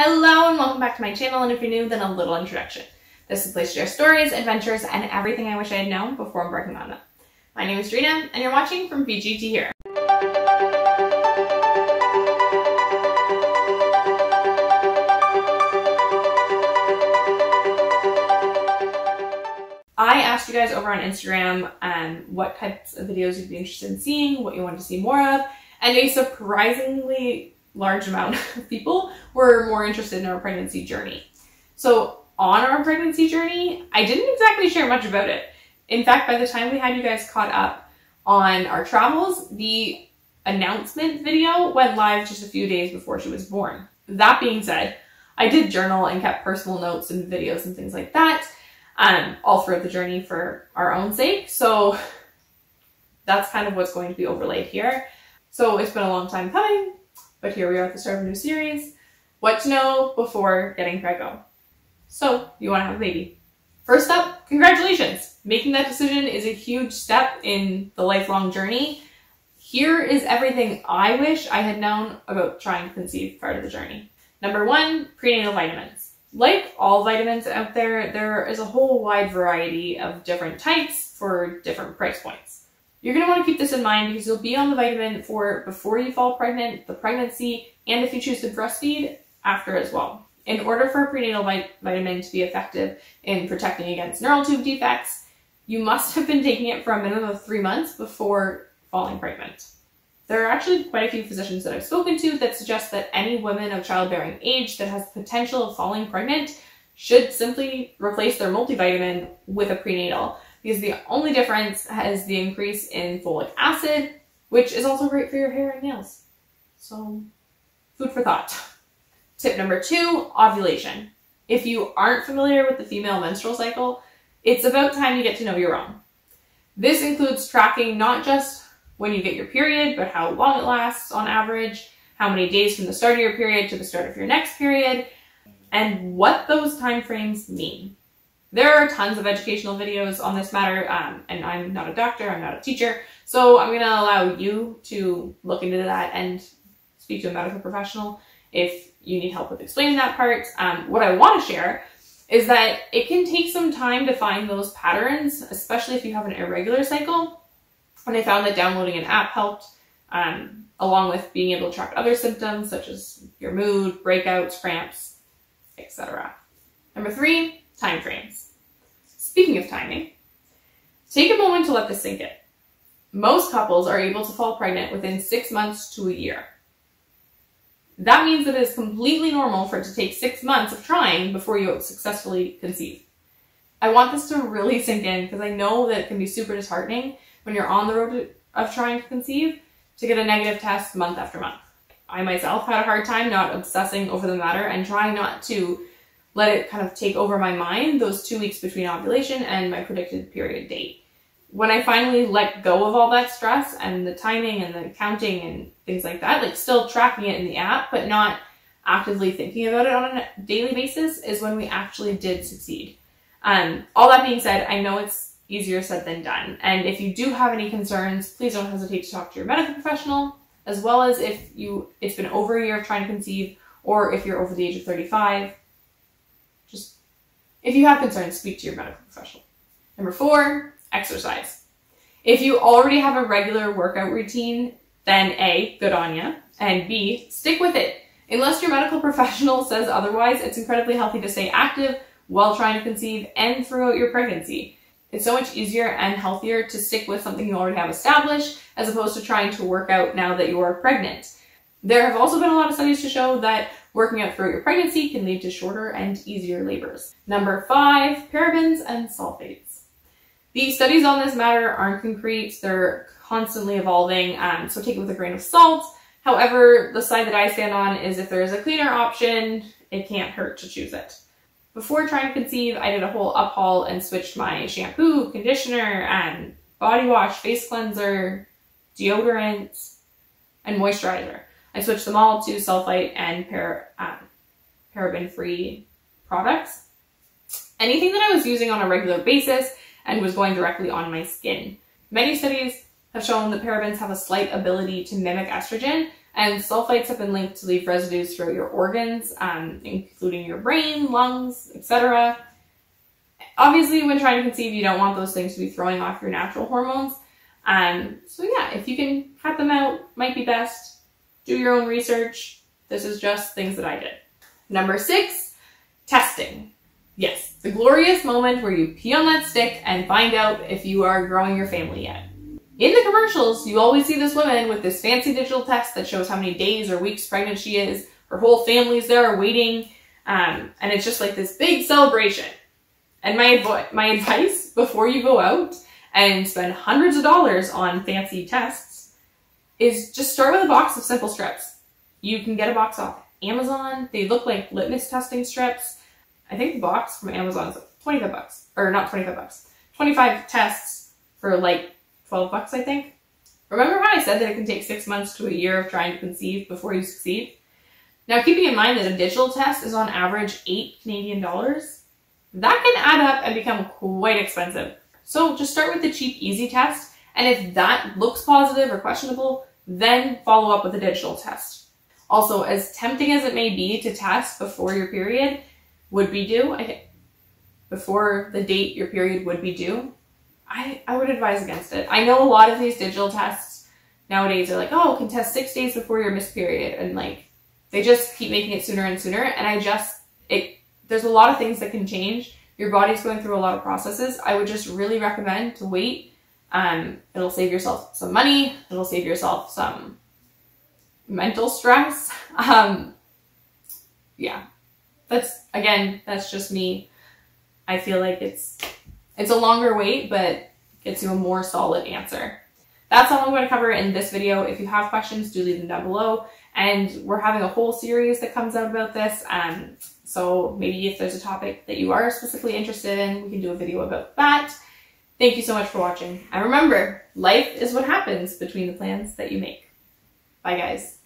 Hello and welcome back to my channel, and if you're new, then a little introduction. This is a place to share stories, adventures, and everything I wish I had known before embarking on them. My name is Drina, and you're watching From Fiji to Here. I asked you guys over on Instagram what types of videos you'd be interested in seeing, what you wanted to see more of, and a surprisingly large amount of people were more interested in our pregnancy journey. So on our pregnancy journey, I didn't exactly share much about it. In fact, by the time we had you guys caught up on our travels, the announcement video went live just a few days before she was born. That being said, I did journal and kept personal notes and videos and things like that all throughout the journey for our own sake. So that's kind of what's going to be overlaid here. So it's been a long time coming, but here we are at the start of a new series. What to know before getting Preggo. So you want to have a baby. First up, congratulations! Making that decision is a huge step in the lifelong journey. Here is everything I wish I had known about trying to conceive part of the journey. Number one, prenatal vitamins. Like all vitamins out there, there is a whole wide variety of different types for different price points. You're going to want to keep this in mind because you'll be on the vitamin for before you fall pregnant, the pregnancy, and if you choose to breastfeed, after as well. In order for a prenatal vitamin to be effective in protecting against neural tube defects, you must have been taking it for a minimum of 3 months before falling pregnant. There are actually quite a few physicians that I've spoken to that suggest that any woman of childbearing age that has the potential of falling pregnant should simply replace their multivitamin with a prenatal, because the only difference is the increase in folic acid, which is also great for your hair and nails. So, food for thought. Tip number two, ovulation. If you aren't familiar with the female menstrual cycle, it's about time you get to know your own. This includes tracking not just when you get your period, but how long it lasts on average, how many days from the start of your period to the start of your next period, and what those time frames mean. There are tons of educational videos on this matter, and I'm not a doctor, I'm not a teacher, so I'm going to allow you to look into that and speak to a medical professional if you need help with explaining that part. What I want to share is that it can take some time to find those patterns, especially if you have an irregular cycle. And I found that downloading an app helped, along with being able to track other symptoms such as your mood, breakouts, cramps, etc. Number three, time frames. Speaking of timing, take a moment to let this sink in. Most couples are able to fall pregnant within 6 months to a year. That means that it is completely normal for it to take 6 months of trying before you successfully conceive. I want this to really sink in because I know that it can be super disheartening when you're on the road of trying to conceive to get a negative test month after month. I myself had a hard time not obsessing over the matter and trying not to let it kind of take over my mind those 2 weeks between ovulation and my predicted period date. When I finally let go of all that stress and the timing and the counting and things like that, like still tracking it in the app, but not actively thinking about it on a daily basis, is when we actually did succeed. All that being said, I know it's easier said than done. And if you do have any concerns, please don't hesitate to talk to your medical professional, as well as if it's been over a year of trying to conceive, or if you're over the age of 35, just, if you have concerns, speak to your medical professional. Number four, exercise. If you already have a regular workout routine, then A, good on ya, and B, stick with it. Unless your medical professional says otherwise, it's incredibly healthy to stay active while trying to conceive and throughout your pregnancy. It's so much easier and healthier to stick with something you already have established as opposed to trying to work out now that you are pregnant. There have also been a lot of studies to show that working out throughout your pregnancy can lead to shorter and easier labors. Number five, parabens and sulfates. The studies on this matter aren't concrete, they're constantly evolving, so take it with a grain of salt. However, the side that I stand on is if there is a cleaner option, it can't hurt to choose it. Before trying to conceive, I did a whole uphaul and switched my shampoo, conditioner, and body wash, face cleanser, deodorant, and moisturizer. I switched them all to sulfite and paraben-free products. Anything that I was using on a regular basis and was going directly on my skin. Many studies have shown that parabens have a slight ability to mimic estrogen And sulfates have been linked to leave residues throughout your organs, including your brain, lungs, etc. Obviously, when trying to conceive, you don't want those things to be throwing off your natural hormones. So yeah, if you can cut them out, might be best. Do your own research. This is just things that I did. Number 6, testing. Yes, the glorious moment where you pee on that stick and find out if you are growing your family yet. In the commercials, you always see this woman with this fancy digital test that shows how many days or weeks pregnant she is. Her whole family's there waiting, and it's just like this big celebration. And my advice before you go out and spend hundreds of dollars on fancy tests is just start with a box of simple strips. You can get a box off Amazon. They look like litmus testing strips. I think the box from Amazon is like 25 bucks, or not 25 bucks, 25 tests for like 12 bucks, I think. Remember how I said that it can take 6 months to a year of trying to conceive before you succeed? Now, keeping in mind that a digital test is on average $8 Canadian, that can add up and become quite expensive. So just start with the cheap, easy test, and if that looks positive or questionable, then follow up with a digital test. Also, as tempting as it may be to test before your period would be due, before the date your period would be due, I would advise against it. I know a lot of these digital tests nowadays are like, oh, it can test 6 days before your missed period, and like, they just keep making it sooner and sooner, and there's a lot of things that can change. Your body's going through a lot of processes. I would just really recommend to wait. It'll save yourself some money. It'll save yourself some mental stress. Yeah, that's just me. I feel like it's a longer wait, but gets you a more solid answer. That's all I'm going to cover in this video. If you have questions, do leave them down below. And we're having a whole series that comes out about this. So maybe if there's a topic that you are specifically interested in, we can do a video about that. Thank you so much for watching. And remember, life is what happens between the plans that you make. Bye, guys.